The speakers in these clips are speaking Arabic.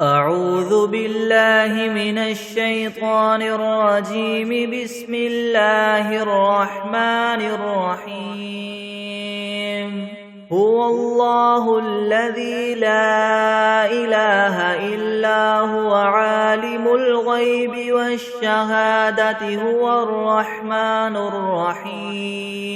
أعوذ بالله من الشيطان الرجيم. بسم الله الرحمن الرحيم. هو الله الذي لا إله إلا هو عالم الغيب والشهادة هو الرحمن الرحيم.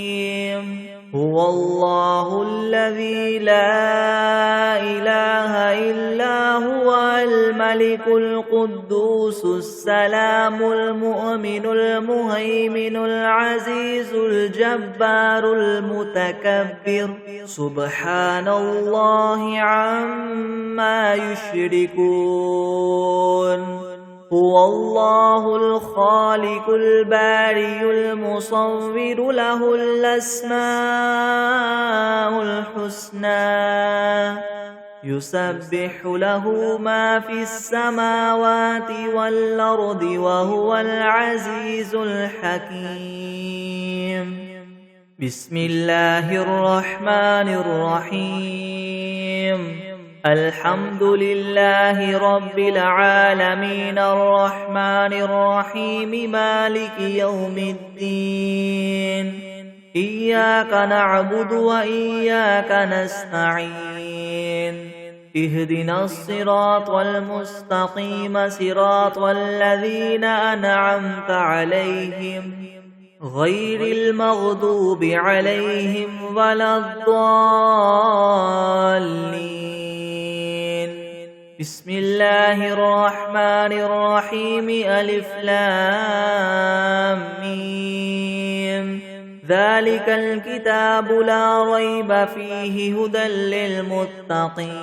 هو الله الذي لا إله إلا هو الملك القدوس السلام المؤمن المهيمن العزيز الجبار المتكبر سبحان الله عما يشركون. هو الله الخالق البارئ المصور له الأسماء الحسنى يسبح له ما في السماوات والأرض وهو العزيز الحكيم. بسم الله الرحمن الرحيم. الحمد لله رب العالمين الرحمن الرحيم مالك يوم الدين. إياك نعبد وإياك نستعين. اهدنا الصراط المستقيم صراط الذين أنعمت عليهم غير المغضوب عليهم ولا الضالين. بسم الله الرحمن الرحيم. ألف لام ميم. ذلك الكتاب لا ريب فيه هدى للمتقين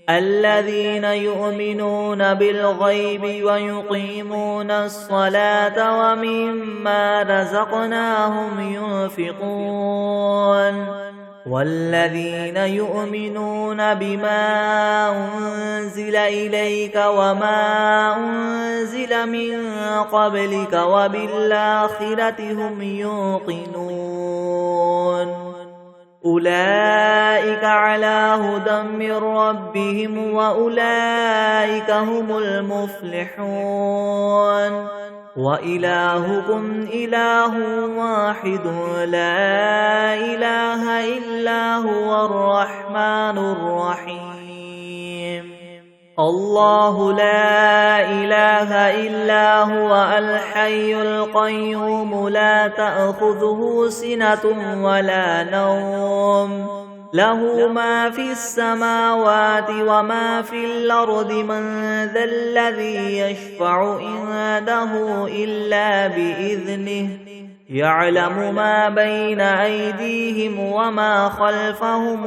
الذين يؤمنون بالغيب ويقيمون الصلاة ومما رزقناهم ينفقون والذين يؤمنون بما أنزل إليك وما أنزل من قبلك وبالآخرة هم يوقنون. أولئك على هدى من ربهم وأولئك هم المفلحون. وإلهكم إله واحد لا إله إلا هو الرحمن الرحيم. الله لا إله إلا هو الحي القيوم لا تأخذه سنة ولا نوم له ما في السماوات وما في الأرض. من ذا الذي يشفع عنده إلا بإذنه يعلم ما بين أيديهم وما خلفهم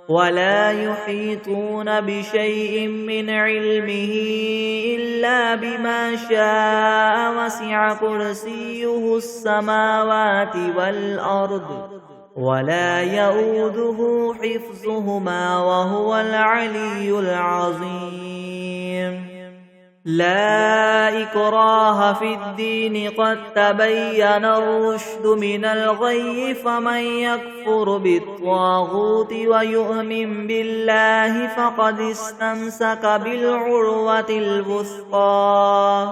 ولا يحيطون بشيء من علمه إلا بما شاء. وسع كرسيه السماوات والأرض ولا يؤوده حفظهما وهو العلي العظيم. لا إكراه في الدين قد تبين الرشد من الغي. فمن يكفر بالطاغوت ويؤمن بالله فقد استمسك بالعروة الوثقى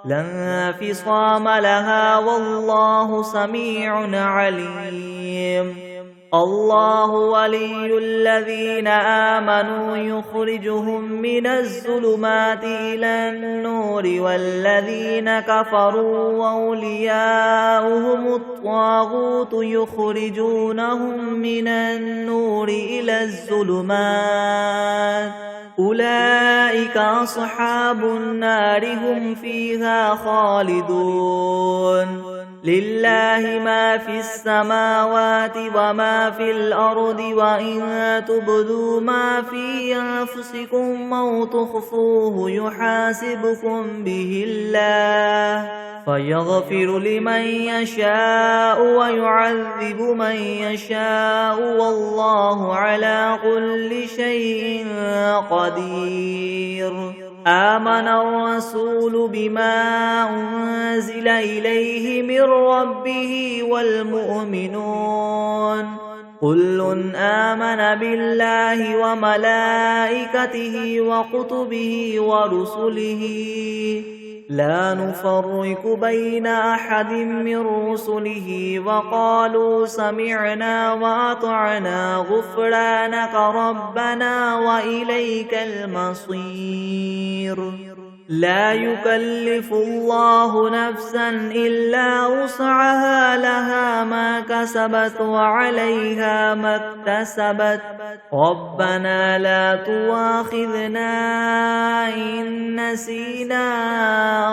لا انفصام لها والله سميع عليم. الله ولي الذين آمنوا يخرجهم من الظلمات إلى النور والذين كفروا وأولياؤهم الطاغوت يخرجونهم من النور إلى الظلمات. أولئك أصحاب النار هم فيها خالدون. لله ما في السماوات وما في الأرض وإن تبدوا ما في أنفسكم أو تخفوه يحاسبكم به الله فيغفر لمن يشاء ويعذب من يشاء والله على كل شيء قدير. آمن الرسول بما أنزل إليه من ربه والمؤمنون كل آمن بالله وملائكته وكتبه ورسله لا نفرق بين أحد من رسله وقالوا سمعنا وأطعنا غفرانك ربنا وإليك المصير لا يكلف الله نفسا إلا وسعها لها ما كسبت وعليها ما اكتسبت ربنا لا تؤاخذنا إن نسينا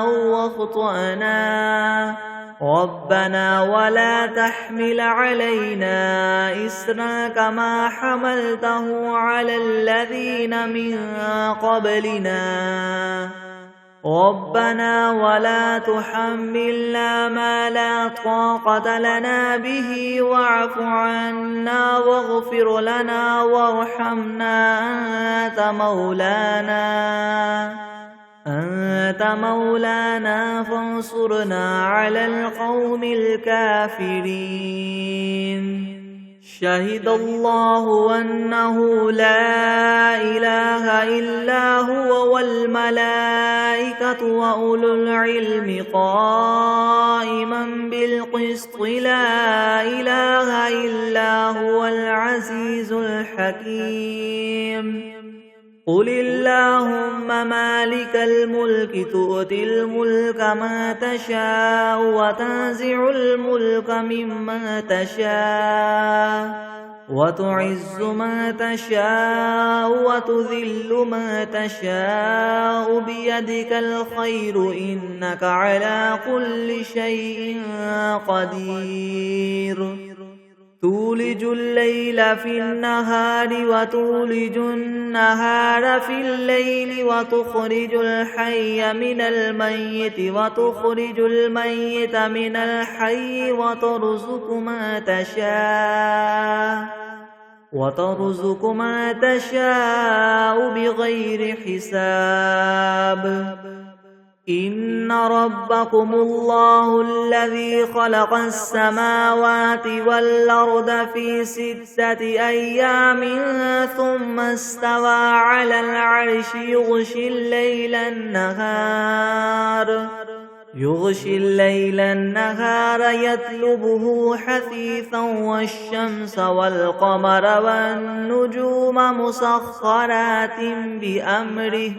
أو أخطأنا ربنا ولا تحمل علينا إصرا كما حملته على الذين من قبلنا ربنا ولا تحملنا ما لا طاقة لنا به واعف عنا واغفر لنا وارحمنا أنت مولانا فانصرنا على القوم الكافرين شهد الله أنه لا إله إلا هو والملائكة وأولو العلم قائما بالقسط لا إله إلا هو العزيز الحكيم قل اللهم مالك الملك تؤتي الملك ما تشاء وتنزع الملك ممن تشاء وتعز ما تشاء وتذل ما تشاء بيدك الخير إنك على كل شيء قدير تولج الليل في النهار وتولج النهار في الليل وتخرج الحي من الميت وتخرج الميت من الحي وترزق ما تشاء بغير حساب إن ربكم الله الذي خلق السماوات والأرض في 6 أيام ثم استوى على العرش يغشي الليل النهار يطلبه حثيثا والشمس والقمر والنجوم مسخرات بأمره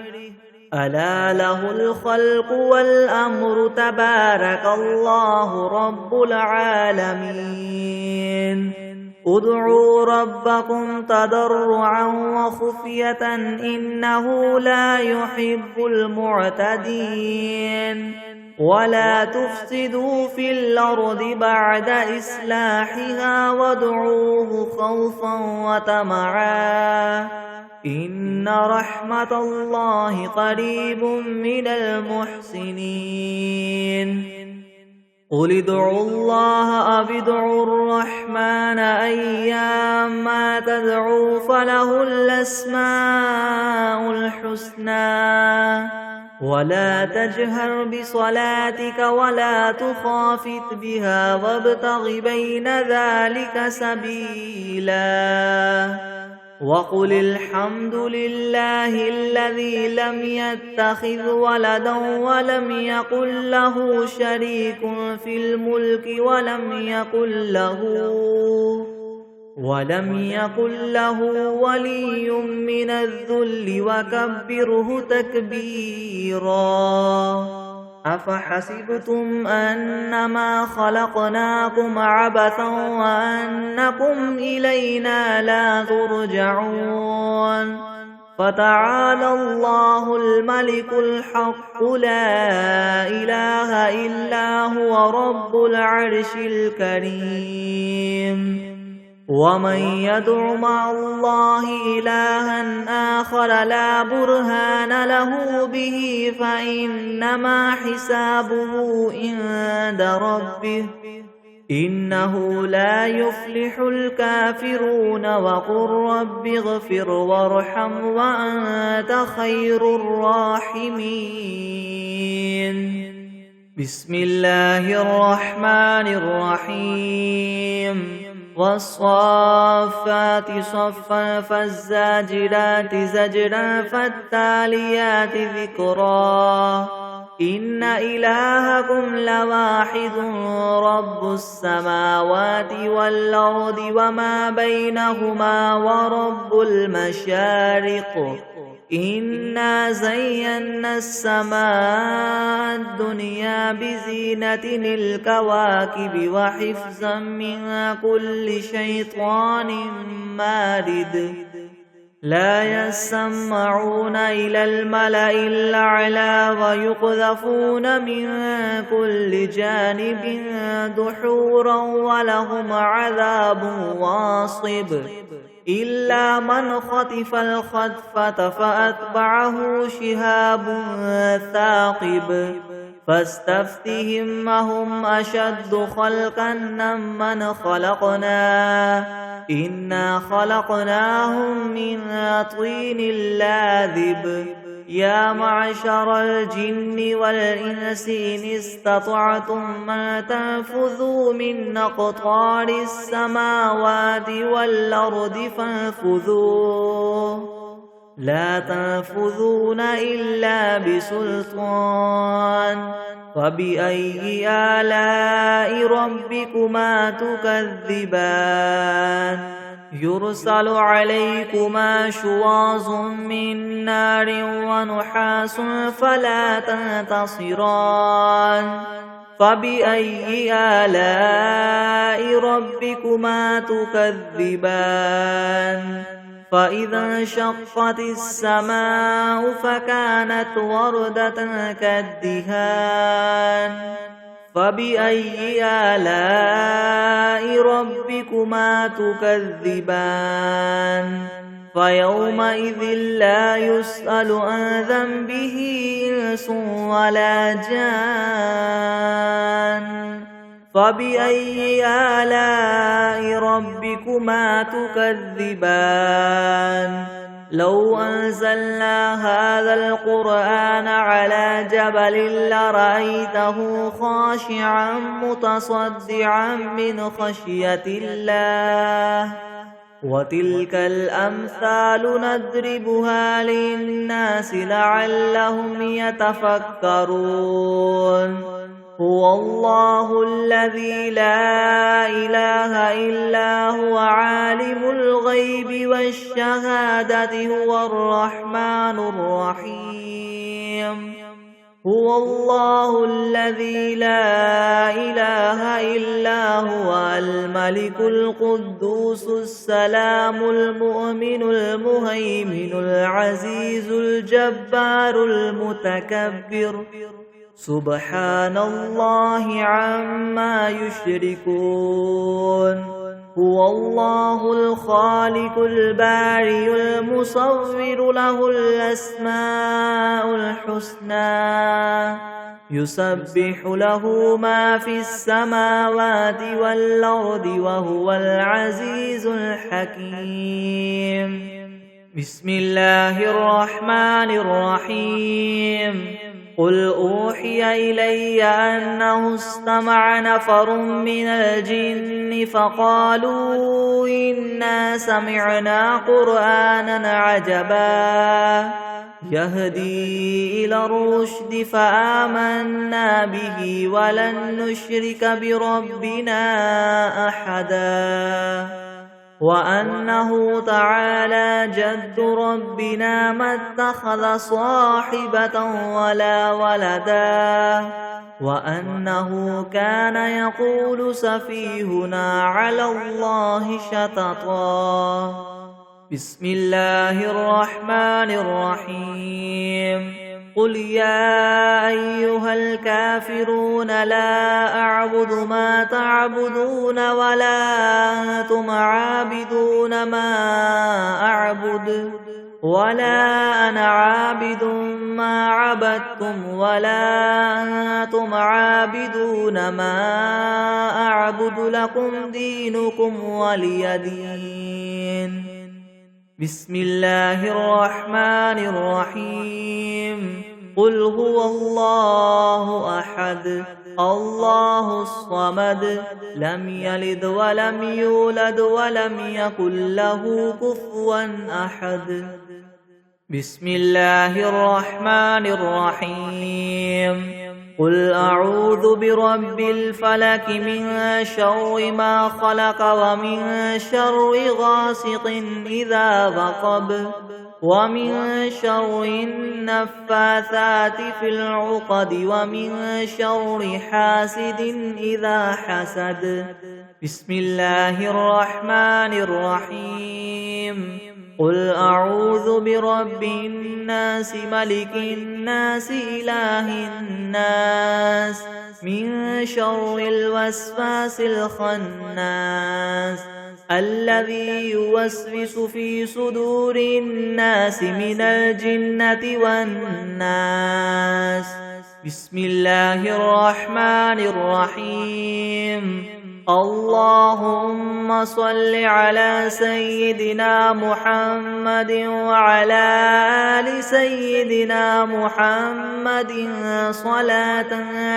ألا له الخلق والأمر تبارك الله رب العالمين ادعوا ربكم تضرعا وخفية إنه لا يحب المعتدين ولا تفسدوا في الأرض بعد إصلاحها وادعوه خوفا وطمعا إن رحمة الله قريب من المحسنين قل ادعوا الله أو ادعوا الرحمن أيما تدعوا فله الأسماء الحسنى ولا تجهر بصلاتك ولا تخافت بها وابتغ بين ذلك سبيلا وقل الحمد لله الذي لم يتخذ ولدا ولم يكن له شريك في الملك ولم يكن له ولي من الذل وكبره تكبيرا أفحسبتم أنما خلقناكم عبثا وأنكم إلينا لا ترجعون فتعالى الله الملك الحق لا إله إلا هو رب العرش الكريم ومن يدع مع الله إلها آخر لا برهان له به فإنما حسابه عند ربه إنه لا يفلح الكافرون وقل رب اغفر وارحم وأنت خير الراحمين بسم الله الرحمن الرحيم والصافات صفا فالزاجرات زجرا فالتاليات ذكرا إن إلهكم لواحد رب السماوات والأرض وما بينهما ورب المشارق إنا زينا السماء الدنيا بزينة الكواكب وحفظا من كل شيطان مارد لا يسمعون إلى الملأ الأعلى ويقذفون من كل جانب دحورا ولهم عذاب واصب إلا من خطف الخطفة فأتبعه شهاب ثاقب فاستفتهم أهم أشد خلقا ممن خلقنا إنا خلقناهم من طين لاذب يا معشر الجن والإنس إن استطعتم أن تنفذوا من أقطار السماوات والأرض فانفذوا لا تنفذون إلا بسلطان فبأي آلاء ربكما تكذبان يرسل عليكما شواظ من نار ونحاس فلا تنتصران فبأي آلاء ربكما تكذبان فإذا انشقت السماء فكانت وردة كالدهان فبأي آلاء ربكما تكذبان فيومئذ لا يسأل عن ذنبه إنس ولا جان فبأي آلاء ربكما تكذبان لو أنزلنا هذا القرآن على جبل لرأيته خاشعا متصدعا من خشية الله وتلك الأمثال نضربها للناس لعلهم يتفكرون هو الله الذي لا إله إلا هو عالم الغيب والشهادة هو الرحمن الرحيم هو الله الذي لا إله إلا هو الملك القدوس السلام المؤمن المهيمن العزيز الجبار المتكبر سبحان الله عما يشركون هو الله الخالق البارئ المصور له الأسماء الحسنى يسبح له ما في السماوات والأرض وهو العزيز الحكيم بسم الله الرحمن الرحيم قل أوحي إلي أنه استمع نفر من الجن فقالوا إنا سمعنا قرآنا عجبا يهدي إلى الرشد فآمنا به ولن نشرك بربنا أحدا وأنه تعالى جد ربنا ما اتخذ صاحبة ولا ولدا وأنه كان يقول سفيهنا على الله شططا بسم الله الرحمن الرحيم قل يا أيها الكافرون لا أعبد ما تعبدون ولا أنتم عابدون ما أعبد ولا أنا عابد ما عبدتم ولا أنتم عابدون ما أعبد لكم دينكم ولي دين بسم الله الرحمن الرحيم قل هو الله أحد الله الصمد لم يلد ولم يولد ولم يكن له كفوا أحد. بسم الله الرحمن الرحيم. قل أعوذ برب الفلك من شر ما خلق ومن شر غاسق إذا وقب ومن شر النفاثات في العقد ومن شر حاسد إذا حسد. بسم الله الرحمن الرحيم. قل أعوذ برب الناس ملك الناس إله الناس من شر الوسواس الخناس الذي يوسوس في صدور الناس من الجنة والناس. بسم الله الرحمن الرحيم. اللهم صل على سيدنا محمد وعلى آل سيدنا محمد صلاة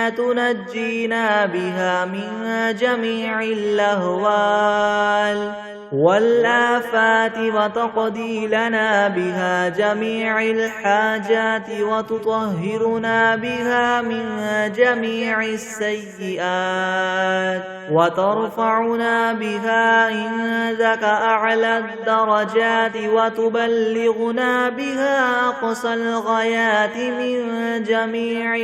تنجينا بها من جميع الأهوال والآفات وتقضي لنا بها جميع الحاجات وتطهرنا بها من جميع السيئات وترفعنا بها عندك أعلى الدرجات وتبلغنا بها أقصى الغايات من جميع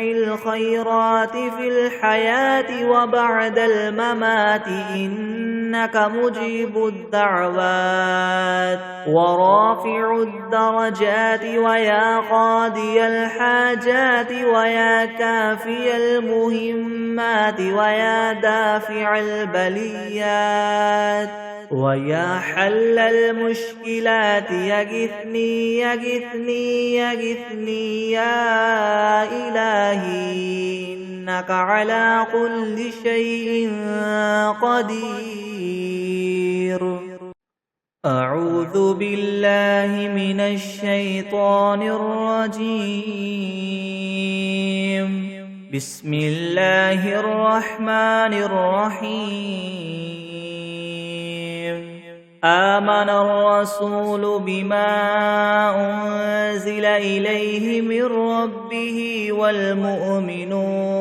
الخيرات في الحياة وبعد الممات إنك مجيب الدعوات ورافع الدرجات ويا قاضي الحاجات ويا كافي المهمات ويا دافع البليات ويا حل المشكلات يغثني يغثني يغثني يا إلهي إنك على كل شيء قدير. أعوذ بالله من الشيطان الرجيم. بسم الله الرحمن الرحيم. آمن الرسول بما أنزل إليه من ربه والمؤمنون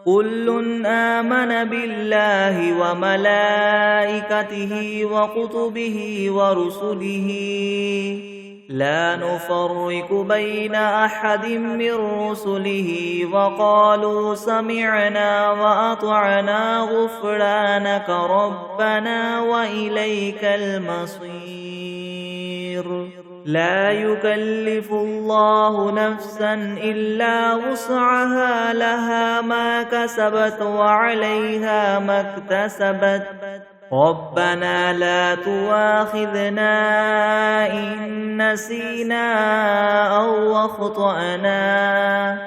كل آمن بالله وملائكته وكتبه ورسله لا نفرق بين أحد من رسله وقالوا سمعنا وأطعنا غفرانك ربنا وإليك المصير. لا يكلف الله نفسا إلا وسعها لها ما كسبت وعليها ما اكتسبت ربنا لا تؤاخذنا إن نسينا أو أخطأنا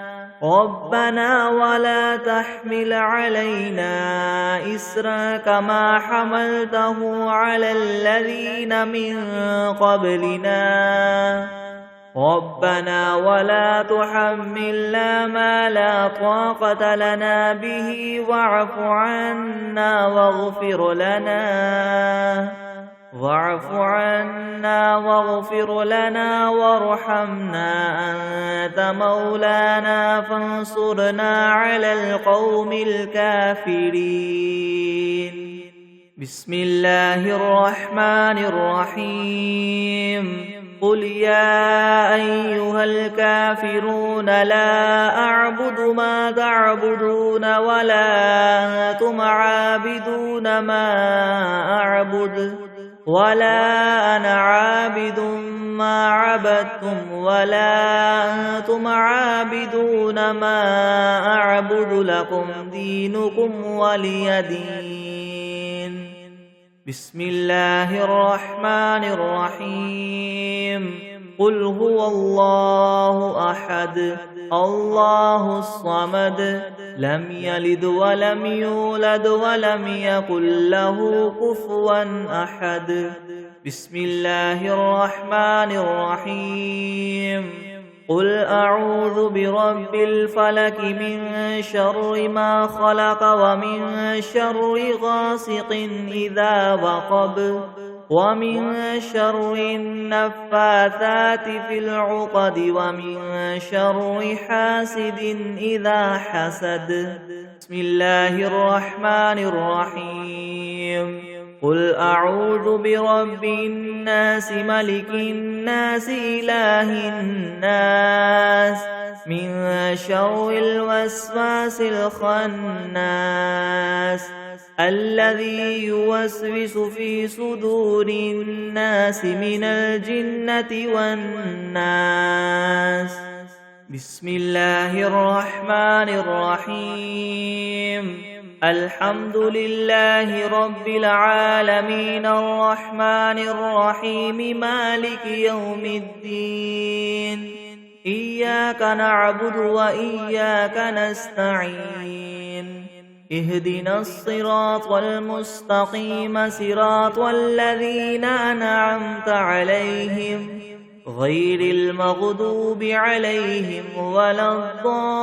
ربنا ولا تحمل علينا إسرا كما حملته على الذين من قبلنا ربنا ولا تحملنا ما لا طاقة لنا به واعف عنا واغفر لنا وارحمنا أنت مولانا فانصرنا على القوم الكافرين. بسم الله الرحمن الرحيم. قل يا أيها الكافرون لا أعبد ما تعبدون ولا أنتم عابدون ما أعبد ولا أنا عابد ما عبدتم ولا أنتم عابدون ما أعبد لكم دينكم ولي دين. بسم الله الرحمن الرحيم. قل هو الله أحد الله الصمد لم يلد ولم يولد ولم يكن له كفوا أحد. بسم الله الرحمن الرحيم. قل أعوذ برب الفلك من شر ما خلق ومن شر غاسق إذا وقب ومن شر النفاثات في العقد ومن شر حاسد إذا حسد. بسم الله الرحمن الرحيم. قل أعوذ برب الناس ملك الناس إله الناس من شر الوسواس الخناس الذي يوسوس في صدور الناس من الجنة والناس. بسم الله الرحمن الرحيم. الحمد لله رب العالمين الرحمن الرحيم مالك يوم الدين إياك نعبد وإياك نستعين اهدنا الصراط المستقيم صراط الذين أنعمت عليهم غير المغضوب عليهم ولا الضالين.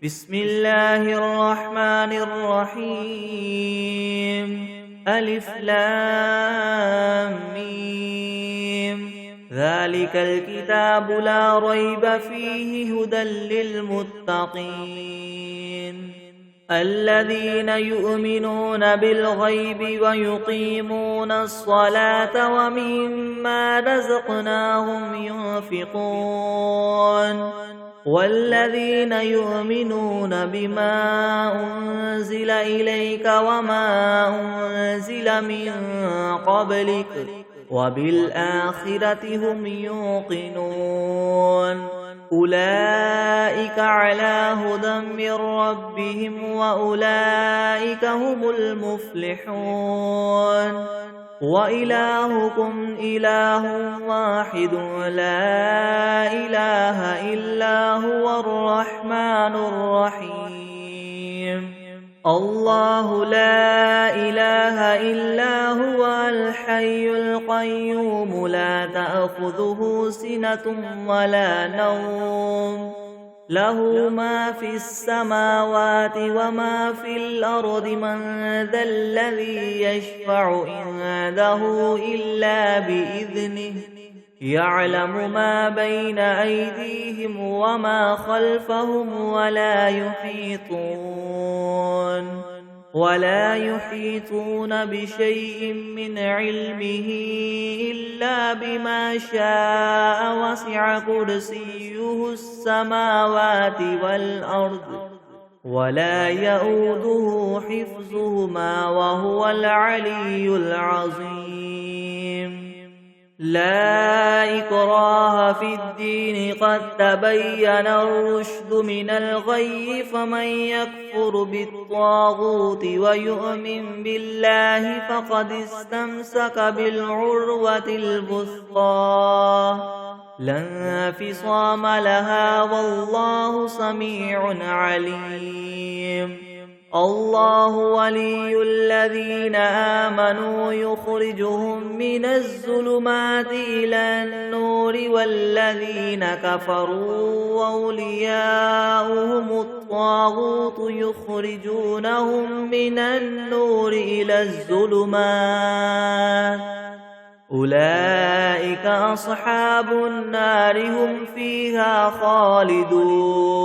بسم الله الرحمن الرحيم. ألف لام ميم. ذلك الكتاب لا ريب فيه هدى للمتقين الذين يؤمنون بالغيب ويقيمون الصلاة ومما رزقناهم ينفقون والذين يؤمنون بما أنزل إليك وما أنزل من قبلك وبالآخرة هم يوقنون أولئك على هدى من ربهم وأولئك هم المفلحون. وإلهكم إله واحد لا إله إلا هو الرحمن الرحيم. الله لا إله إلا هو الحي القيوم لا تأخذه سنة ولا نوم له ما في السماوات وما في الأرض من ذا الذي يشفع عنده إلا بإذنه يعلم ما بين أيديهم وما خلفهم ولا يحيطون بشيء من علمه إلا بما شاء وسع كرسيه السماوات والأرض ولا يؤوده حفظهما وهو العلي العظيم. لا إكراه في الدين قد تبين الرشد من الغي فمن يكفر بالطاغوت ويؤمن بالله فقد استمسك بالعروة الوثقى لا انفصام لها والله سميع عليم. الله ولي الذين آمنوا يخرجهم من الظلمات إلى النور والذين كفروا أولياؤهم الطاغوت يخرجونهم من النور إلى الظلمات أولئك أصحاب النار هم فيها خالدون.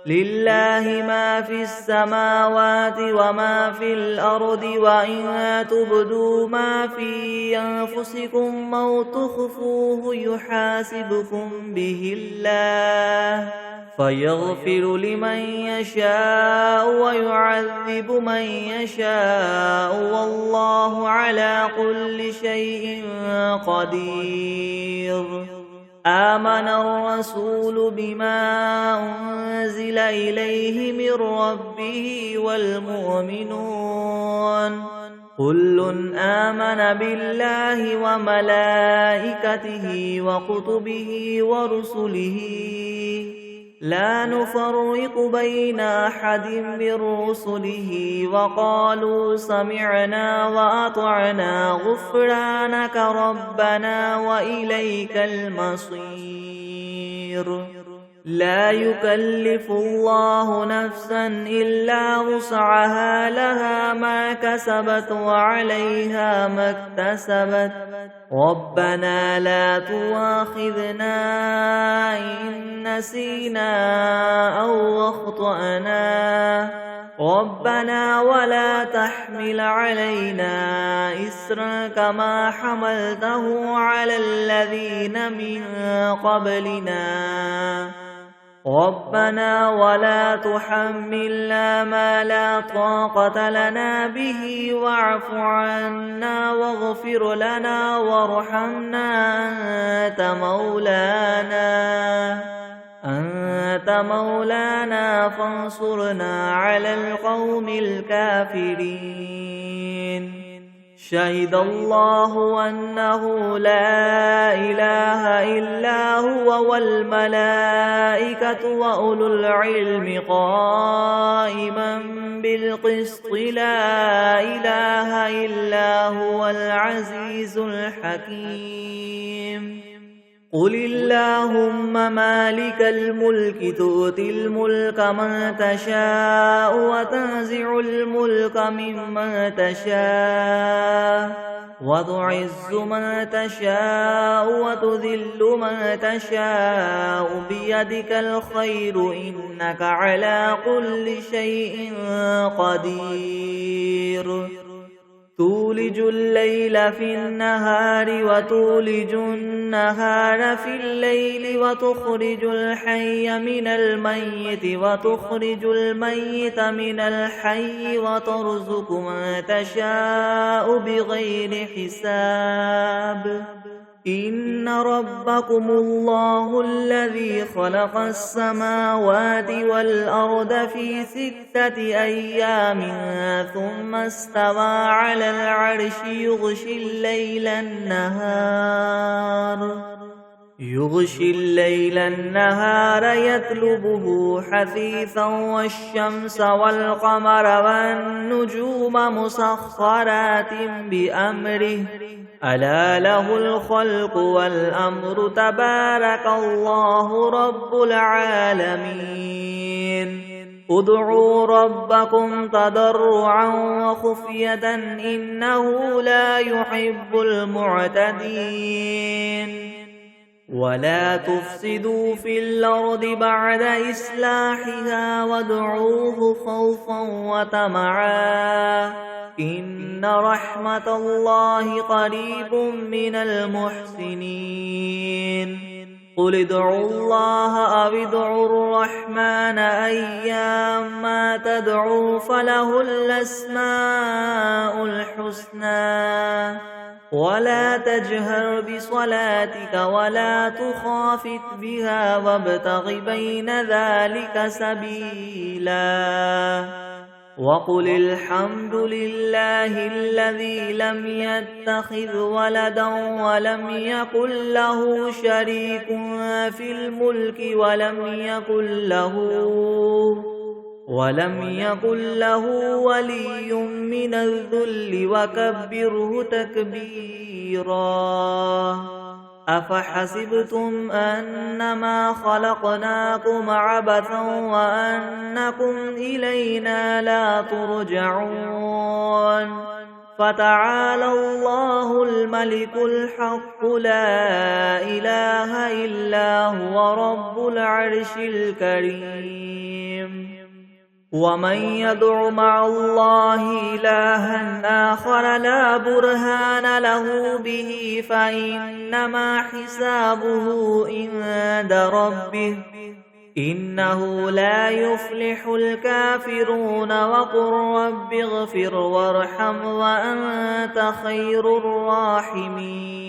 لله ما في السماوات وما في الأرض وإن تبدوا ما في أنفسكم أو تخفوه يحاسبكم به الله فيغفر لمن يشاء ويعذب من يشاء والله على كل شيء قدير. آمن الرسول بما أنزل إليه من ربه والمؤمنون كل آمن بالله وملائكته وكتبه ورسله لا نفرق بين أحد من رسله وقالوا سمعنا وأطعنا غفرانك ربنا وإليك المصير لا يكلف الله نفسا إلا وسعها لها ما كسبت وعليها ما اكتسبت ربنا لا تؤاخذنا إن نسينا أو أخطأنا ربنا ولا تحمل علينا إسرا كما حملته على الذين من قبلنا ربنا ولا تحملنا ما لا طاقة لنا به واعف عنا واغفر لنا وارحمنا أنت مولانا فانصرنا على القوم الكافرين شهد الله أنه لا إله إلا هو والملائكة وأولو العلم قائما بالقسط لا إله إلا هو العزيز الحكيم قل اللهم مالك الملك تؤتي الملك من تشاء وتنزع الملك ممن تشاء وتعز من تشاء وتذل من تشاء بيدك الخير إنك على كل شيء قدير تولج الليل في النهار وتولج النهار في الليل وتخرج الحي من الميت وتخرج الميت من الحي وترزق من تشاء بغير حساب إن ربكم الله الذي خلق السماوات والأرض في 6 أيام ثم استوى على العرش يغشي الليل النهار يطلبه حثيثا والشمس والقمر والنجوم مسخرات بأمره ألا له الخلق والأمر تبارك الله رب العالمين ادعوا ربكم تضرعا وخفية إنه لا يحب المعتدين ولا تفسدوا في الأرض بعد إصلاحها وادعوه خوفا وطمعا إن رحمة الله قريب من المحسنين قل ادعوا الله أو ادعوا الرحمن أيما تدعوا فله الأسماء الحسنى ولا تجهر بصلاتك ولا تخافت بها وابتغ بين ذلك سبيلا وقل الحمد لله الذي لم يتخذ ولدا ولم يكن له شريك في الملك ولم يكن له ولي من الذل وكبره تكبيرا أفحسبتم أنما خلقناكم عبثا وأنكم إلينا لا ترجعون فتعالى الله الملك الحق لا إله إلا هو رب العرش الكريم ومن يدع مع الله إلها آخر لا برهان له به فإنما حسابه عند ربه إنه لا يفلح الكافرون وقل رب اغفر وارحم وأنت خير الراحمين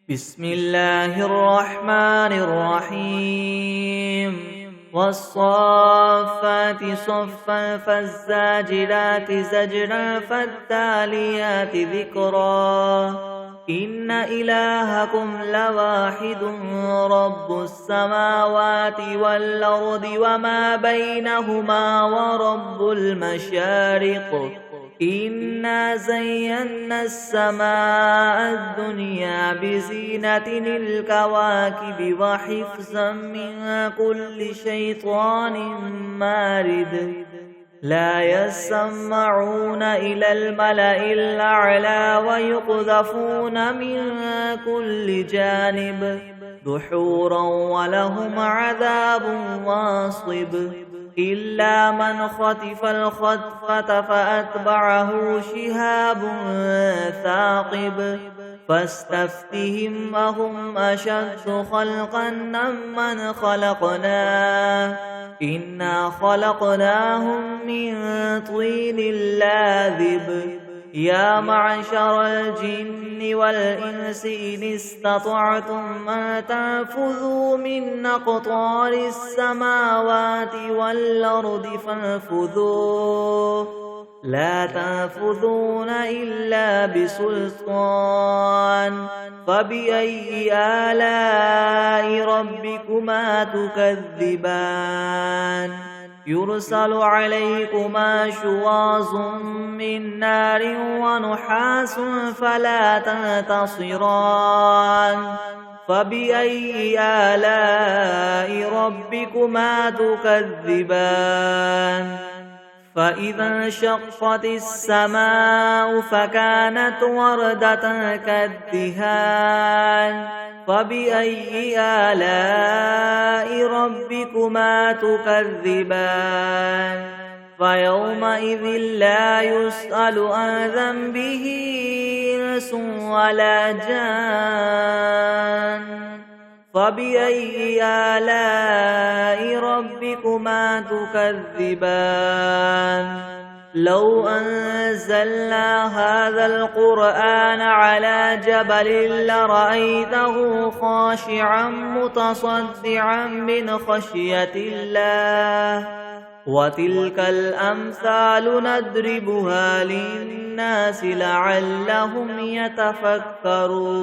بسم الله الرحمن الرحيم والصافات صفا فالزاجرات زجرا فالتاليات ذكرا إن إلهكم لواحد رب السماوات والأرض وما بينهما ورب المشارق إنا زينا السماء الدنيا بزينة الكواكب وحفظا من كل شيطان مارد لا يسمعون إلى الملأ الأعلى ويقذفون من كل جانب دحورا ولهم عذاب واصب إلا من خطف الخطفة فأتبعه شهاب ثاقب فاستفتهم أهم أشد خلقا أم من خلقنا إنا خلقناهم من طين لاذب يا معشر الجن والإنس إن استطعتم أن تنفذوا من أقطار السماوات والأرض فانفذوا لا تنفذون إلا بسلطان فبأي آلاء ربكما تكذبان يرسل عليكما شواظ من نار ونحاس فلا تنتصران فبأي آلاء ربكما تكذبان فإذا انشقت السماء فكانت وردة كالدهان فبأي آلاء ربكما تكذبان فيومئذ لا يسأل عن ذنبه إنس ولا جان فبأي آلاء ربكما تكذبان لو أنزلنا هذا القرآن على جبل لرأيته خاشعا متصدعا من خشية الله وتلك الأمثال نضربها للناس لعلهم يتفكرون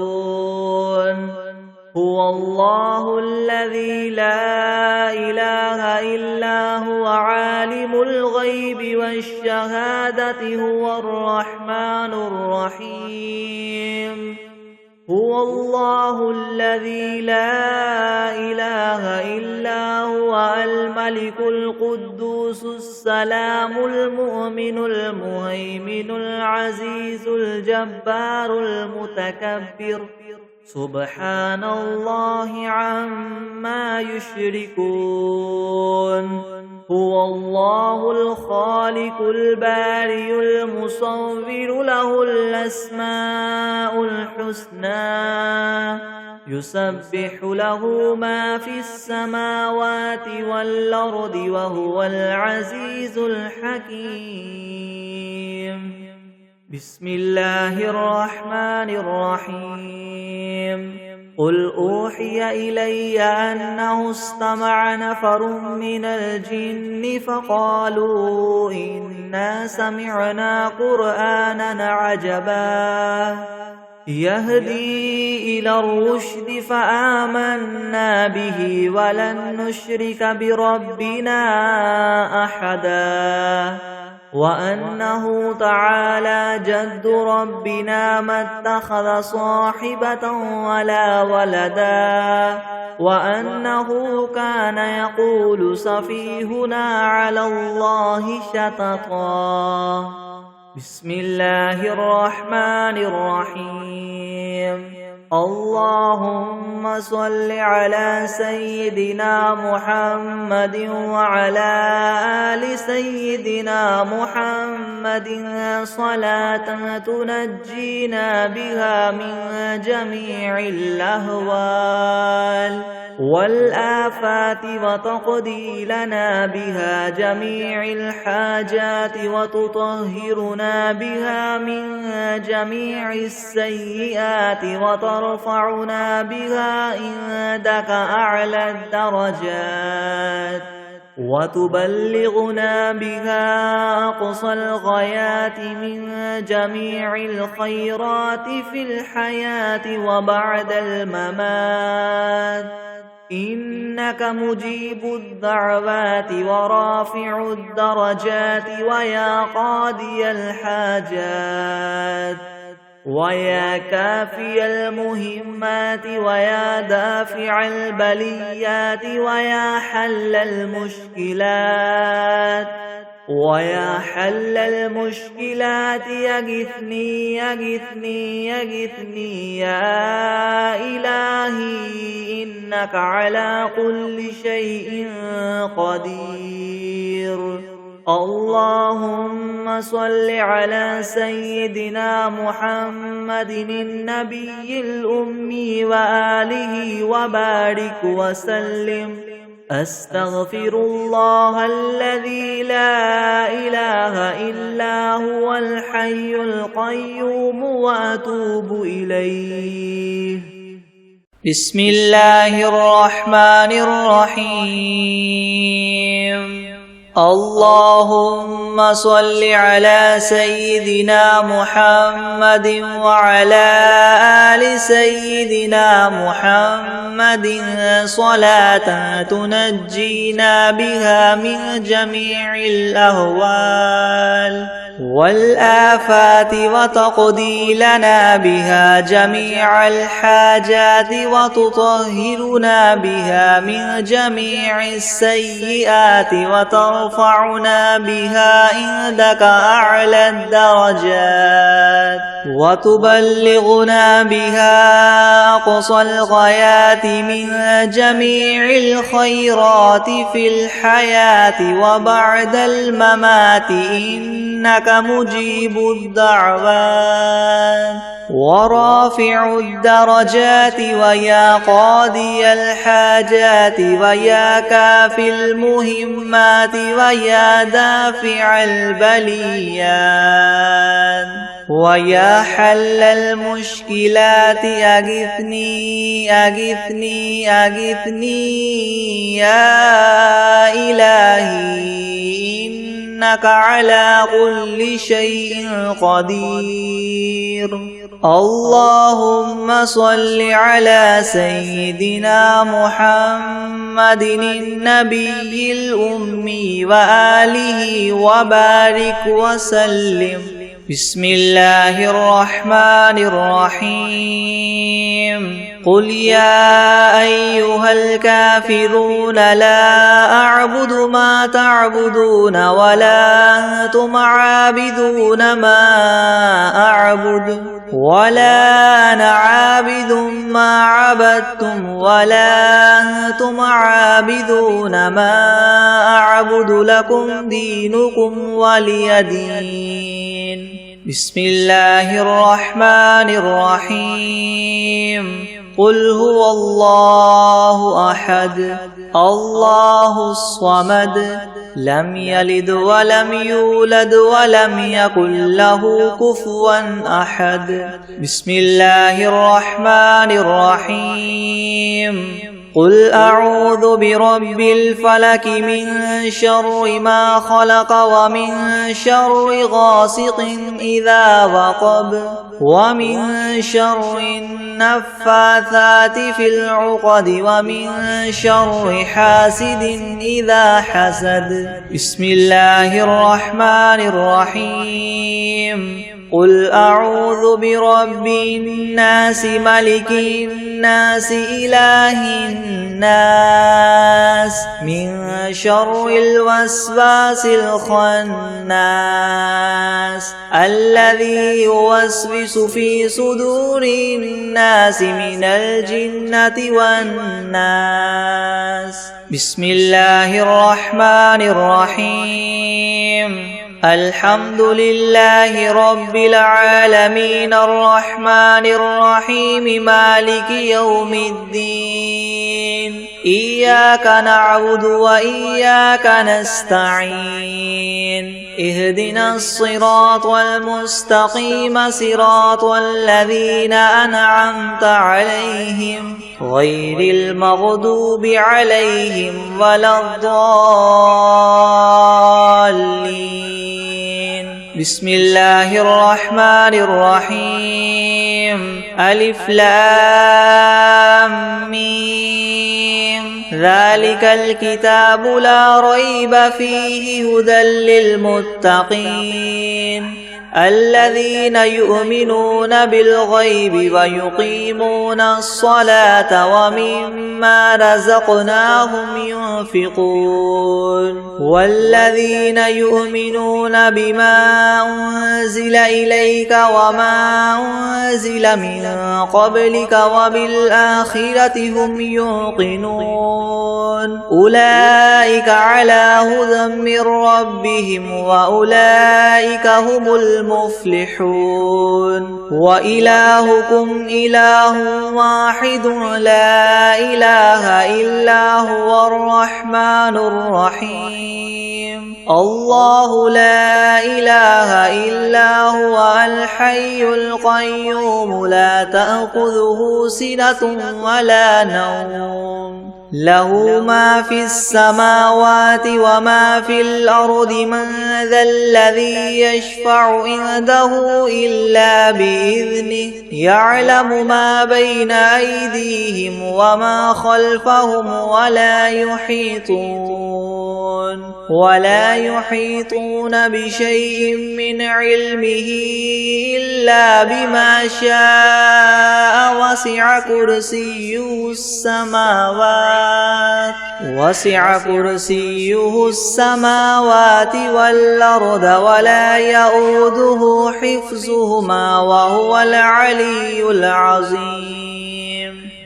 هو الله الذي لا إله إلا هو عالم الغيب والشهادة هو الرحمن الرحيم هو الله الذي لا إله إلا هو الملك القدوس السلام المؤمن المهيمن العزيز الجبار المتكبر سبحان الله عما يشركون هو الله الخالق البارئ المصور له الأسماء الحسنى يسبح له ما في السماوات والأرض وهو العزيز الحكيم بسم الله الرحمن الرحيم قل أوحي إلي أنه استمع نفر من الجن فقالوا إنا سمعنا قرآنا عجبا يهدي إلى الرشد فآمنا به ولن نشرك بربنا أحدا وأنه تعالى جد ربنا ما اتخذ صاحبة ولا ولدا وأنه كان يقول سفيهنا على الله شططا بسم الله الرحمن الرحيم اللهم صل على سيدنا محمد وعلى آل سيدنا محمد صلاة تنجينا بها من جميع الأهوال والآفات وتقضي لنا بها جميع الحاجات وتطهرنا بها من جميع السيئات وترفعنا بها عندك أعلى الدرجات وتبلغنا بها أقصى الغايات من جميع الخيرات في الحياة وبعد الممات، إنك مجيب الدعوات ورافع الدرجات ويا قاضي الحاجات ويا كافي المهمات ويا دافع البليات ويا حل المشكلات يغثني يا إلهي إنك على كل شيء قدير. اللهم صل على سيدنا محمد النبي الأمي وآله وبارك وسلم. أستغفر الله الذي لا إله إلا هو الحي القيوم وأتوب إليه. بسم الله الرحمن الرحيم. اللهم صل على سيدنا محمد وعلى آل سيدنا محمد صلاة تنجينا بها من جميع الأهوال والآفات وتقضي لنا بها جميع الحاجات وتطهرنا بها من جميع السيئات وترفعنا بها عندك أعلى الدرجات وتبلغنا بها أقصى الغايات من جميع الخيرات في الحياة وبعد الممات، إنك مجيب الدعوات ورافع الدرجات ويا قاضي الحاجات ويا كافي المهمات ويا دافع البليات ويا حل المشكلات أغثني يا إلهي إنك على كل شيء قدير. اللهم صل على سيدنا محمد النبي الأمي وآله وبارك وسلم. بسم الله الرحمن الرحيم. قل يا أيها الكافرون لا أعبد ما تعبدون ولا أنتم عابدون ما أعبد ولا أنا عابد ما عبدتم ولا أنتم عابدون ما أعبد لكم دينكم ولي دين. بسم الله الرحمن الرحيم. قل هو الله أحد الله الصمد لم يلد ولم يولد ولم يكن له كفوا أحد. بسم الله الرحمن الرحيم. قل أعوذ برب الفلك من شر ما خلق ومن شر غاسق إذا وقب ومن شر النفاثات في العقد ومن شر حاسد إذا حسد. بسم الله الرحمن الرحيم. قل أعوذ برب الناس ملك الناس إله الناس من شر الوسواس الخناس الذي يوسوس في صدور الناس من الجنة والناس. بسم الله الرحمن الرحيم. الحمد لله رب العالمين الرحمن الرحيم مالك يوم الدين إياك نعبد وإياك نستعين اهدنا الصراط المستقيم صراط الذين أنعمت عليهم غير المغضوب عليهم ولا الضالين بسم الله الرحمن الرحيم ألف لام ميم ذلك الكتاب لا ريب فيه هدى للمتقين الذين يؤمنون بالغيب ويقيمون الصلاة ومما رزقناهم ينفقون والذين يؤمنون بما أنزل إليك وما أنزل من قبلك وبالآخرة هم يوقنون أولئك على هدى من ربهم وأولئك هم المفلحون وإلهكم إله واحد لا إله إلا هو الرحمن الرحيم الله لا إله إلا هو الحي القيوم لا تأخذه سنة ولا نوم له ما في السماوات وما في الأرض من ذا الذي يشفع عنده إلا بإذنه يعلم ما بين أيديهم وما خلفهم ولا يحيطون بشيء من علمه إلا بما شاء وسع كرسيه السماوات والأرض ولا يؤوده حفظهما وهو العلي العظيم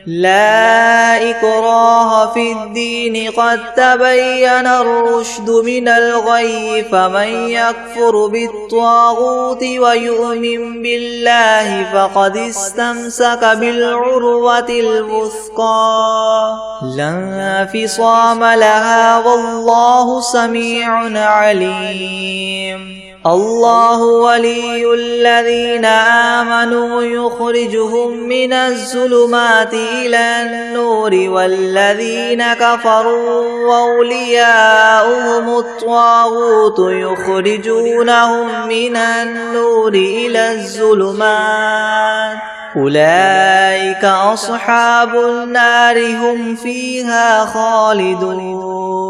لا إكراه في الدين قد تبين الرشد من الغي فمن يكفر بالطاغوت ويؤمن بالله فقد استمسك بالعروة الوثقى لا انفصام لها والله سميع عليم الله ولي الذين آمنوا يخرجهم من الظلمات إلى النور والذين كفروا وأولياؤهم الطاغوت يخرجونهم من النور إلى الظلمات أولئك أصحاب النار هم فيها خالدون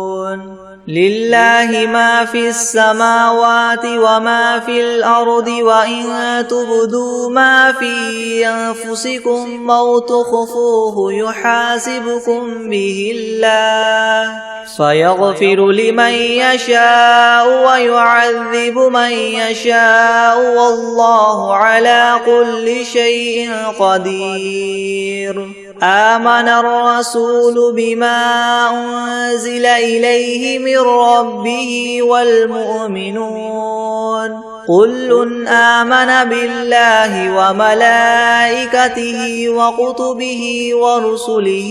لله ما في السماوات وما في الأرض وإن تبدوا ما في أنفسكم أو تخفوه يحاسبكم به الله فيغفر لمن يشاء ويعذب من يشاء والله على كل شيء قدير آمن الرسول بما أنزل إليه من ربه والمؤمنون كل آمن بالله وملائكته وكتبه ورسله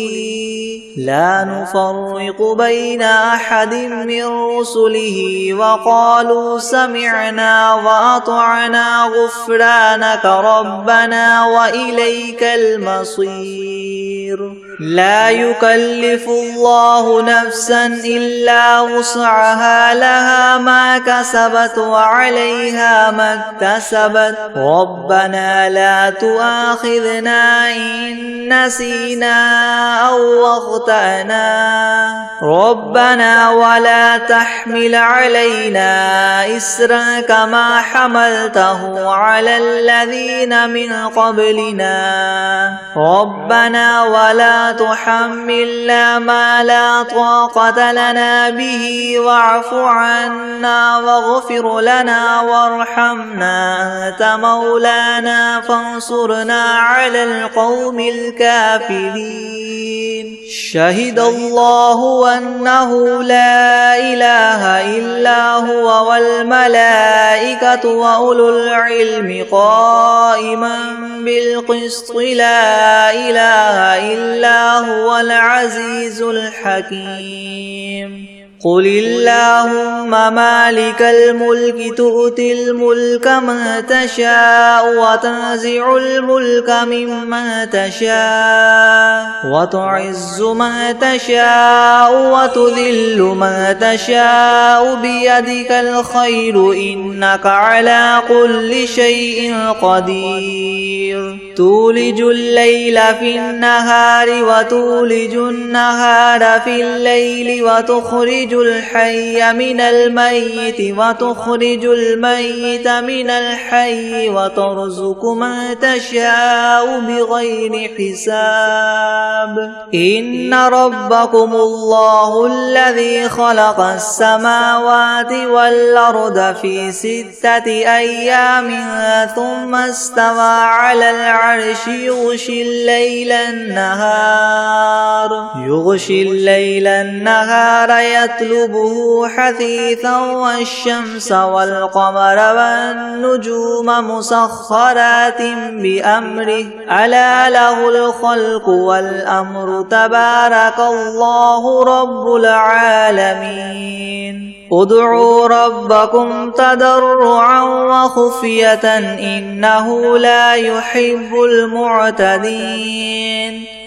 لا نفرق بين أحد من رسله وقالوا سمعنا وأطعنا غفرانك ربنا وإليك المصير لا يكلف الله نفسا إلا وسعها لها ما كسبت وعليها ما اكتسبت ربنا لا تؤاخذنا إن نسينا أو أخطأنا ربنا ولا تحمل علينا إسرا كما حملته على الذين من قبلنا ربنا ولا ولا تحملنا ما لا طاقة لنا به واعف عنا واغفر لنا وارحمنا أنت مولانا فانصرنا على القوم الكافرين شهد الله أنه لا إله إلا هو والملائكة وأولو العلم قائما بالقسط لا إله إلا هو العزيز الحكيم قل اللهم مالك الملك تؤتي الملك من تشاء وتنزع الملك ممن تشاء وتعز من تشاء وتذل من تشاء بيدك الخير إنك على كل شيء قدير تولج الليل في النهار وتولج النهار في الليل وتخرج الحي من الميت وتخرج الميت من الحي وترزق من تشاء بغير حساب إن ربكم الله الذي خلق السماوات والأرض في 6 أيام ثم استوى على العرش يغشي الليل النهار يطلبه حثيثا والشمس والقمر والنجوم مسخرات بأمره ألا له الخلق والأمر تبارك الله رب العالمين ادعوا ربكم تضرعا وخفية إنه لا يحب المعتدين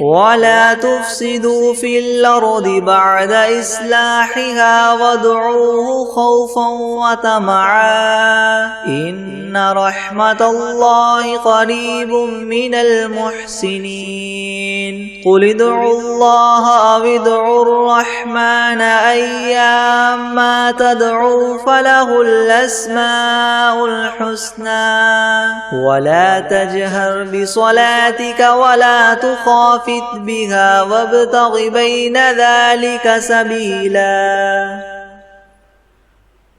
ولا تفسدوا في الأرض بعد إصلاحها وادعوه خوفا وطمعا إن رحمة الله قريب من المحسنين قل ادعوا الله أو ادعوا الرحمن أيما تدعوا فله الأسماء الحسنى ولا تجهر بصلاتك ولا تخافت بها وابتغ بين ذلك سبيلا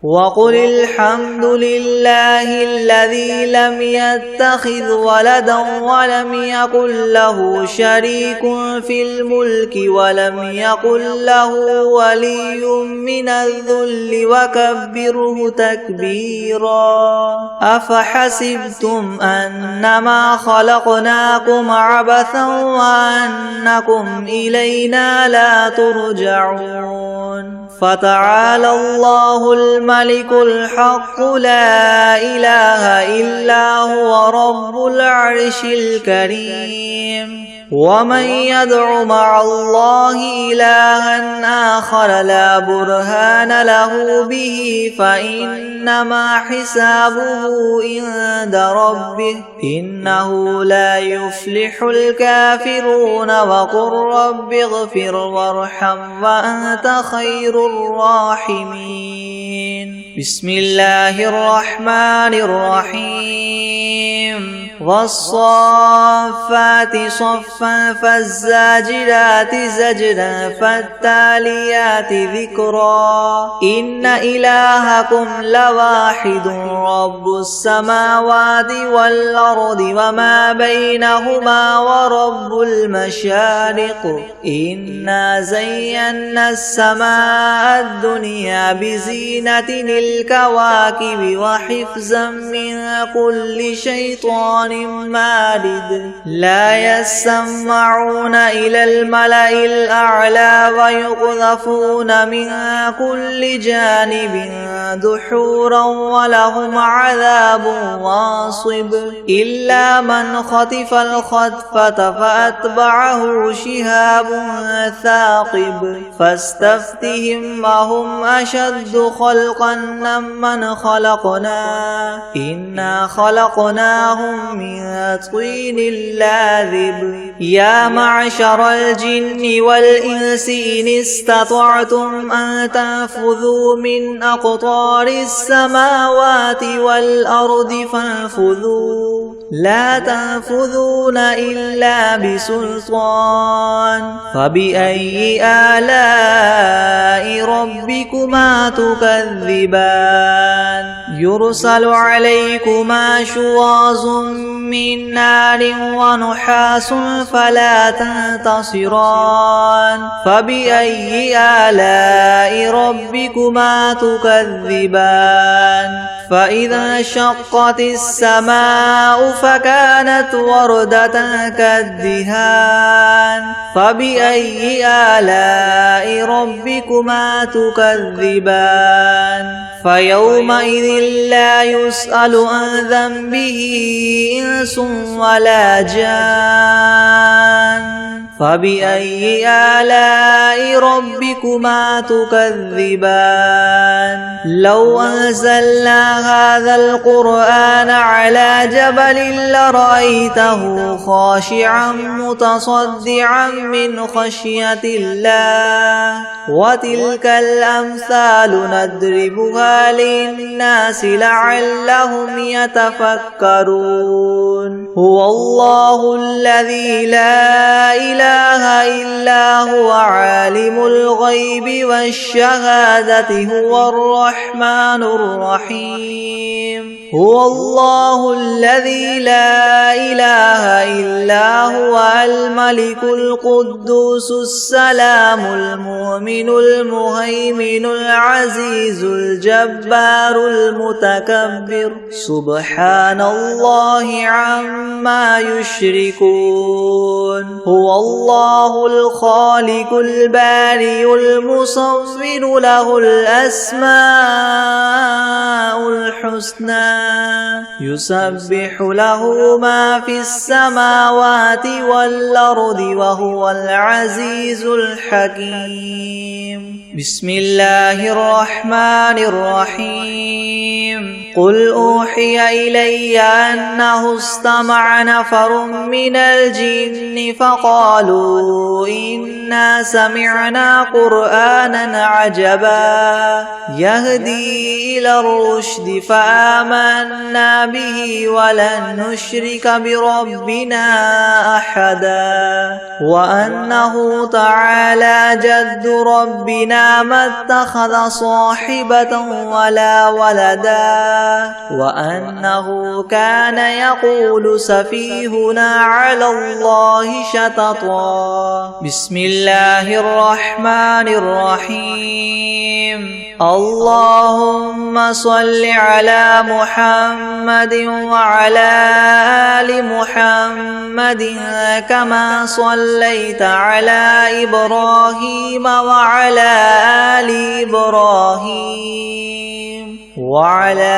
وقل الحمد لله الذي لم يتخذ ولدا ولم يكن له شريك في الملك ولم يكن له ولي من الذل وكبره تكبيرا أفحسبتم أنما خلقناكم عبثا وأنكم إلينا لا ترجعون فتعالى الله الملك الحق لا إله إلا هو رب العرش الكريم ومن يدع مع الله إلها آخر لا برهان له به فإنما حسابه عند ربه إنه لا يفلح الكافرون وقل رب اغفر وارحم وأنت خير الراحمين بسم الله الرحمن الرحيم والصافات صفا فالزاجرات زجرا فالتاليات ذكرا إن إلهكم لواحد رب السماوات والأرض وما بينهما ورب المشارق إنا زينا السماء الدنيا بزينة الكواكب وحفظا من كل شيطان مارد لا يسمعون إلى الملأ الأعلى ويقذفون من كل جانب دحورا ولهم عذاب واصب إلا من خطف الخطفة فأتبعه شهاب ثاقب فاستفتهم أهم أشد خلقا ممن خلقنا إنا خلقناهم من طين لاذب يا معشر الجن والإنس إن استطعتم أن تنفذوا من أقطار السماوات والأرض فانفذوا لا تنفذون إلا بسلطان فبأي آلاء ربكما تكذبان يرسل عليكما شواظ من نار ونحاس فلا تنتصران فبأي آلاء ربكما تكذبان فإذا انشقت السماء فكانت وردة كالدهان فبأي آلاء ربكما تكذبان فيومئذ لا يسأل عن ذنبه إنس ولا جان فبأي آلاء ربكما تكذبان لو أنزلنا هذا القرآن على جبل لرأيته خاشعا متصدعا من خشية الله وتلك الأمثال نضربها للناس لعلهم يتفكرون هو الله الذي لا إله إلا هو عالم الغيب والشهادة هو الرحمن الرحيم هو الله الذي لا إله إلا هو الملك القدوس السلام المؤمن المهيمن العزيز الجبار المتكبر سبحان الله عما يشركون هو الله الخالق البارئ المصور له الأسماء الحسنى يسبح له ما في السماوات والأرض وهو العزيز الحكيم بسم الله الرحمن الرحيم قل أوحي إلي أنه استمع نفر من الجن فقالوا إنا سمعنا قرآنا عجبا يهدي إلى الرشد فآمنا به ولن نشرك بربنا أحدا وأنه تعالى جد ربنا ما اتخذ صاحبة ولا ولدا وأنه كان يقول سفيهنا على الله شططا بسم الله الرحمن الرحيم اللهم صل على محمد وعلى آل محمد كما صليت على إبراهيم وعلى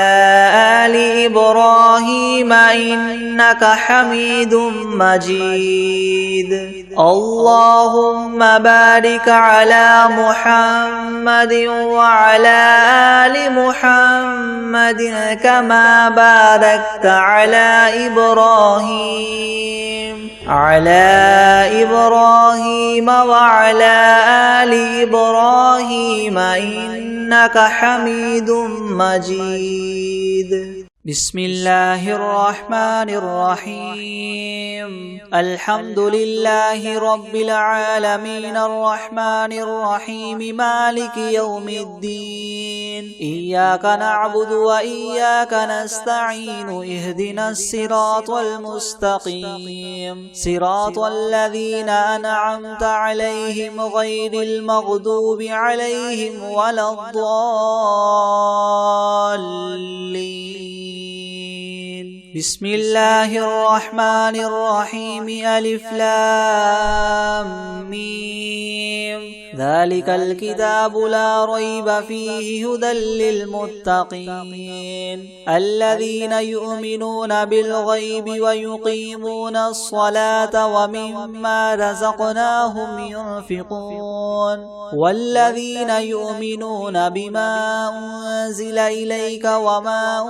آل إبراهيم إنك حميد مجيد اللهم بارك على محمد وعلى آل محمد كما باركت على إبراهيم وعلى آل إبراهيم إنك حميد مجيد بسم الله الرحمن الرحيم الحمد لله رب العالمين الرحمن الرحيم مالك يوم الدين إياك نعبد وإياك نستعين اهدنا الصراط المستقيم صراط الذين أنعمت عليهم غير المغضوب عليهم ولا الضالين بسم الله الرحمن الرحيم ألف لام ميم ذلك الكتاب لا ريب فيه هدى للمتقين الذين يؤمنون بالغيب ويقيمون الصلاة ومما رزقناهم ينفقون والذين يؤمنون بما أنزل إليك وما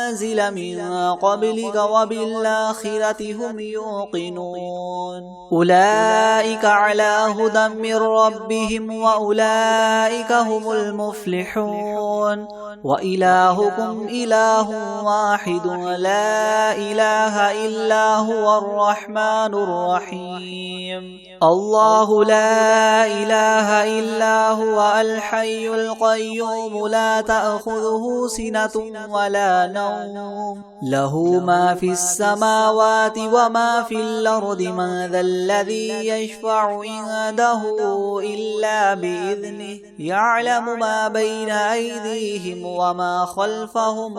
أنزل من قبلك قبلك وبالآخرة هم يوقنون أولئك على هدى من ربهم وأولئك هم المفلحون وإلهكم إله واحد لا إله إلا هو الرحمن الرحيم الله لا إله إلا هو الحي القيوم لا تأخذه سنة ولا نوم له ما في السماوات وما في الأرض من ذا الذي يشفع عنده إلا بإذنه يعلم ما بين أيديهم وما خلفهم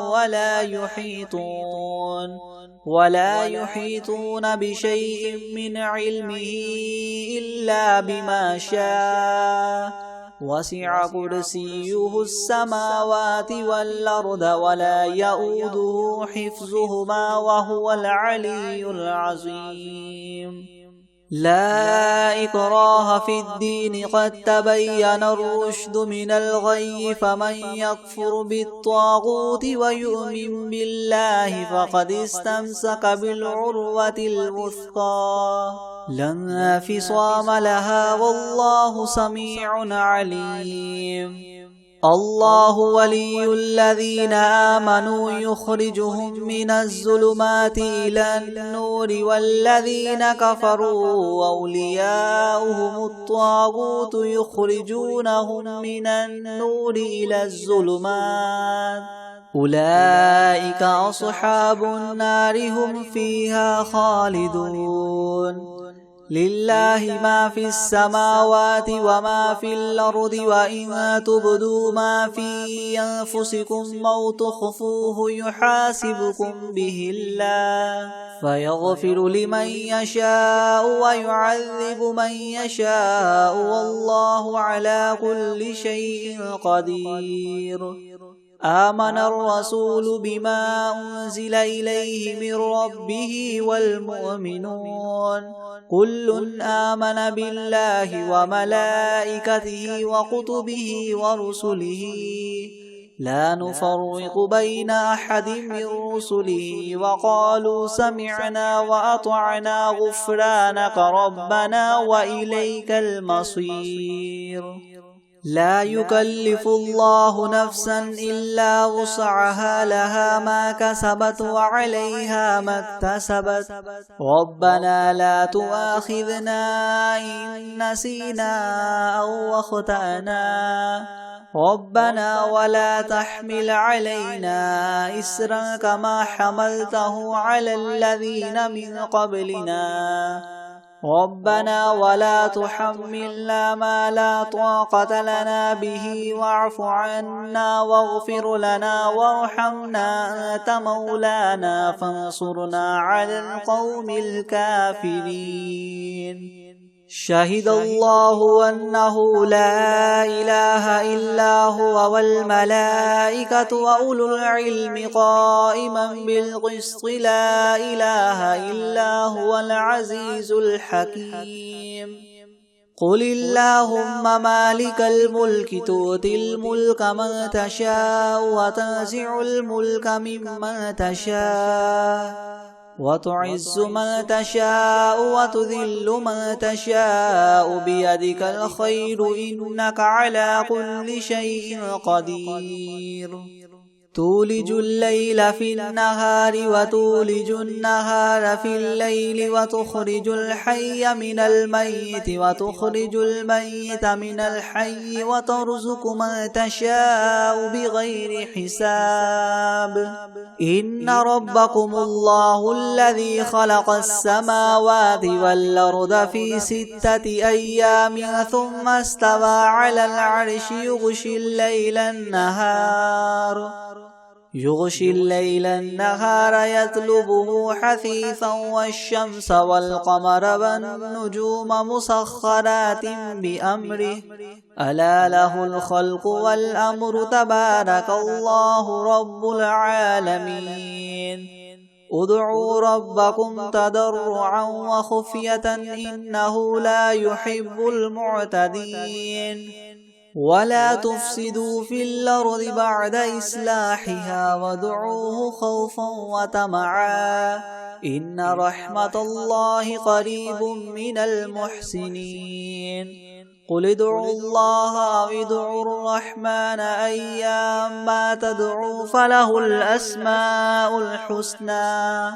ولا يحيطون بشيء من علمه إلا بما شاء وسع كرسيه السماوات والأرض ولا يؤوده حفظهما وهو العلي العظيم لا إكراه في الدين قد تبين الرشد من الغي فمن يكفر بالطاغوت ويؤمن بالله فقد استمسك بالعروة الوثقى لا انفصام لها والله سميع عليم الله ولي الذين آمنوا يخرجهم من الظلمات إلى النور والذين كفروا أولياؤهم الطاغوت يخرجونهم من النور إلى الظلمات أولئك أصحاب النار هم فيها خالدون لله ما في السماوات وما في الأرض وإن تبدوا ما في أنفسكم أو تخفوه يحاسبكم به الله فيغفر لمن يشاء ويعذب من يشاء والله على كل شيء قدير آمن الرسول بما أنزل إليه من ربه والمؤمنون كل آمن بالله وملائكته وكتبه ورسله لا نفرق بين أحد من رسله وقالوا سمعنا وأطعنا غفرانك ربنا وإليك المصير لا يكلف الله نفسا إلا وسعها لها ما كسبت وعليها ما اكتسبت ربنا لا تؤاخذنا إن نسينا أو أخطأنا ربنا ولا تحمل علينا إسرا كما حملته على الذين من قبلنا ربنا ولا تحملنا ما لا طاقة لنا به واعف عنا واغفر لنا وارحمنا أنت مولانا فانصرنا على القوم الكافرين شهد الله أنه لا إله إلا هو والملائكة وأولو العلم قائما بالقسط لا إله إلا هو العزيز الحكيم قل اللهم مالك الملك تؤتي الملك من تشاء وتنزع الملك ممن تشاء وتعز من تشاء وتذل من تشاء بيدك الخير إنك على كل شيء قدير تولج الليل في النهار وتولج النهار في الليل وتخرج الحي من الميت وتخرج الميت من الحي وترزق من تشاء بغير حساب إن ربكم الله الذي خلق السماوات والأرض في 6 أيام ثم استوى على العرش يغشي الليل النهار يطلبه حثيثا والشمس والقمر والنجوم مسخرات بأمره ألا له الخلق والأمر تبارك الله رب العالمين ادعوا ربكم تضرعا وخفية إنه لا يحب المعتدين ولا تفسدوا في الأرض بعد إصلاحها وادعوه خوفا وطمعا إن رحمة الله قريب من المحسنين قل ادعوا الله أو ادعوا الرحمن أيما تدعوا فله الأسماء الحسنى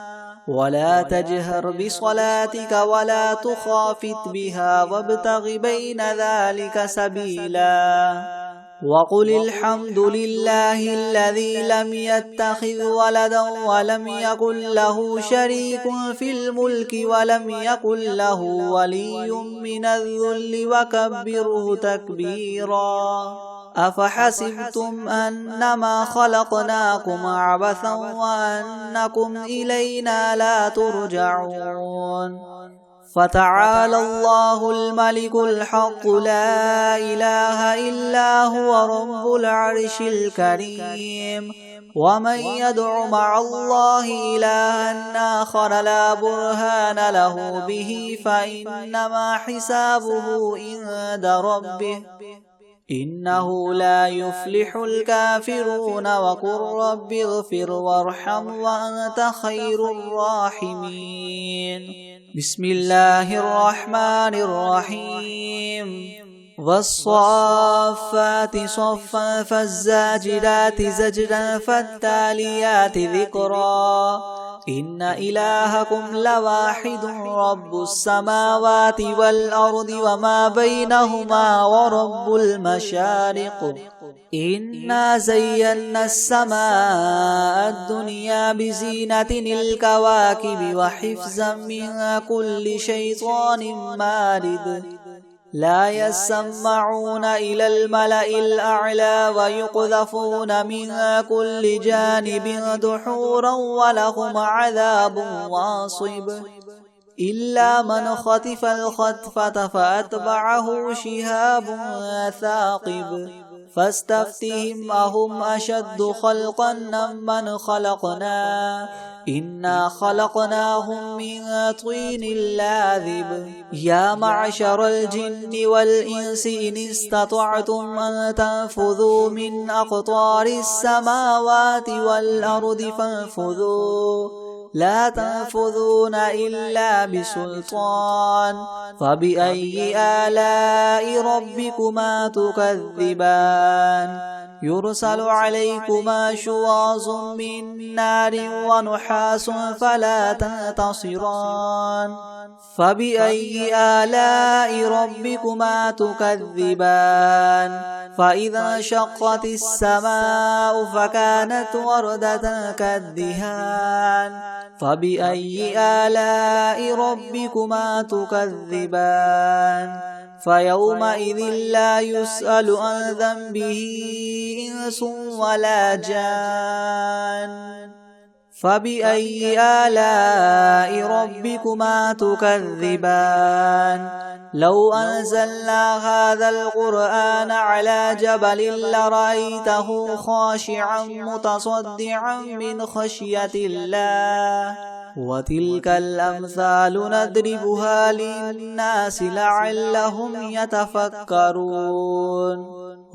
ولا تجهر بصلاتك ولا تخافت بها وابتغ بين ذلك سبيلا وقل الحمد لله الذي لم يتخذ ولدا ولم يكن له شريك في الملك ولم يكن له ولي من الذل وكبره تكبيرا أفحسبتم أنما خلقناكم عبثا وأنكم إلينا لا ترجعون فتعالى الله الملك الحق لا إله إلا هو رب العرش الكريم ومن يدع مع الله إلها آخر لا برهان له به فإنما حسابه عند ربه إنه لا يفلح الكافرون وقل رب اغفر وارحم وأنت خير الراحمين بسم الله الرحمن الرحيم والصافات صفا فالزاجرات زجرا فالتاليات ذكرا إن إلهكم لواحد رب السماوات والأرض وما بينهما ورب المشارق إنا زينا السماء الدنيا بزينة الكواكب وحفظا من كل شيطان مارد لا يسمعون إلى الملأ الأعلى ويقذفون من كل جانب دحورا ولهم عذاب واصب إلا من خطف الخطفة فأتبعه شهاب ثاقب فاستفتهم أهم أشد خلقا من خلقنا إنا خلقناهم من طين لاذب يا معشر الجن والإنس إن استطعتم أن تنفذوا من أقطار السماوات والأرض فانفذوا لا تنفذون إلا بسلطان فبأي آلاء ربكما تكذبان يرسل عليكما شواظ من نار ونحاس فلا تنتصران فبأي آلاء ربكما تكذبان فإذا انشقت السماء فكانت وردة كالدهان فبأي آلاء ربكما تكذبان فيومئذ لا يسأل عن ذنبه إنس ولا جان فبأي آلاء ربكما تكذبان لو أنزلنا هذا القرآن على جبل لرأيته خاشعا متصدعا من خشية الله وتلك الأمثال نضربها للناس لعلهم يتفكرون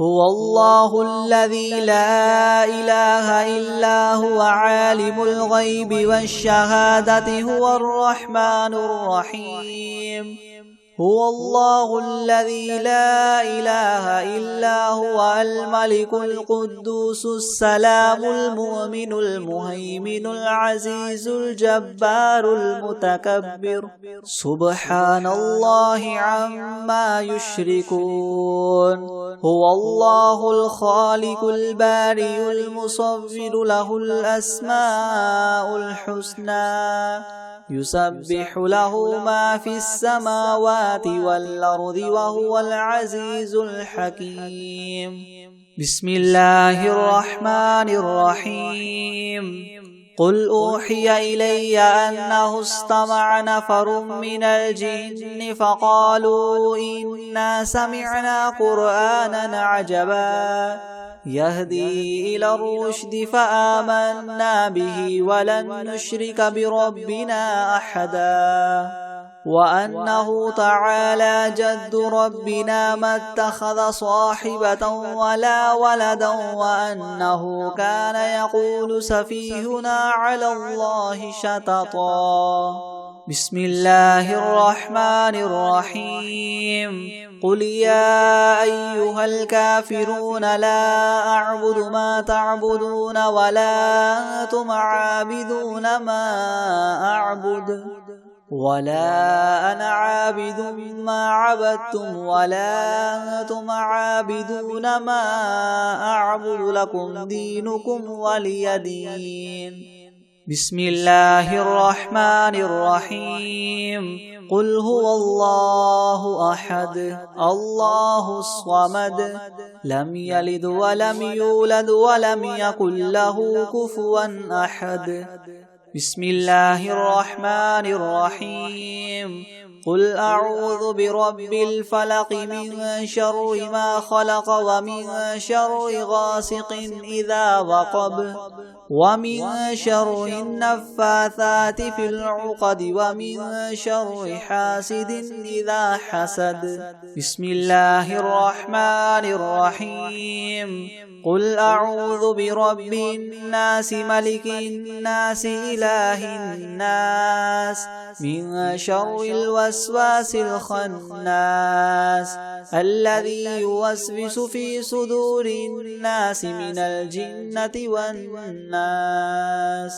هو الله الذي لا إله إلا هو عالم الغيب والشهادة هو الرحمن الرحيم هو الله الذي لا إله إلا هو الملك القدوس السلام المؤمن المهيمن العزيز الجبار المتكبر سبحان الله عما يشركون هو الله الخالق البارئ المصور له الأسماء الحسنى يسبح له ما في السماوات والأرض وهو العزيز الحكيم بسم الله الرحمن الرحيم قل أوحي إلي أنه استمع نفر من الجن فقالوا إنا سمعنا قرآنا عجبا يهدي إلى الرشد فآمنا به ولن نشرك بربنا أحدا وأنه تعالى جد ربنا ما اتخذ صاحبة ولا ولدا وأنه كان يقول سفيهنا على الله شططا. بسم الله الرحمن الرحيم. قل يا أيها الكافرون لا أعبد ما تعبدون ولا أنتم عابدون ما أعبد ولا أنا عابد ما عبدتم ولا أنتم عابدون ما أعبد لكم دينكم ولي دين. بسم الله الرحمن الرحيم. قل هو الله أحد الله الصمد لم يلد ولم يولد ولم يكن له كفوا أحد. بسم الله الرحمن الرحيم. قل أعوذ برب الفلق من شر ما خلق ومن شر غاسق إذا وقب ومن شر النفاثات في العقد ومن شر حاسد إذا حسد. بسم الله الرحمن الرحيم. قل أعوذ برب الناس ملك الناس إله الناس من شر الوسواس الخناس الذي يوسوس في صدور الناس من الجنة والناس.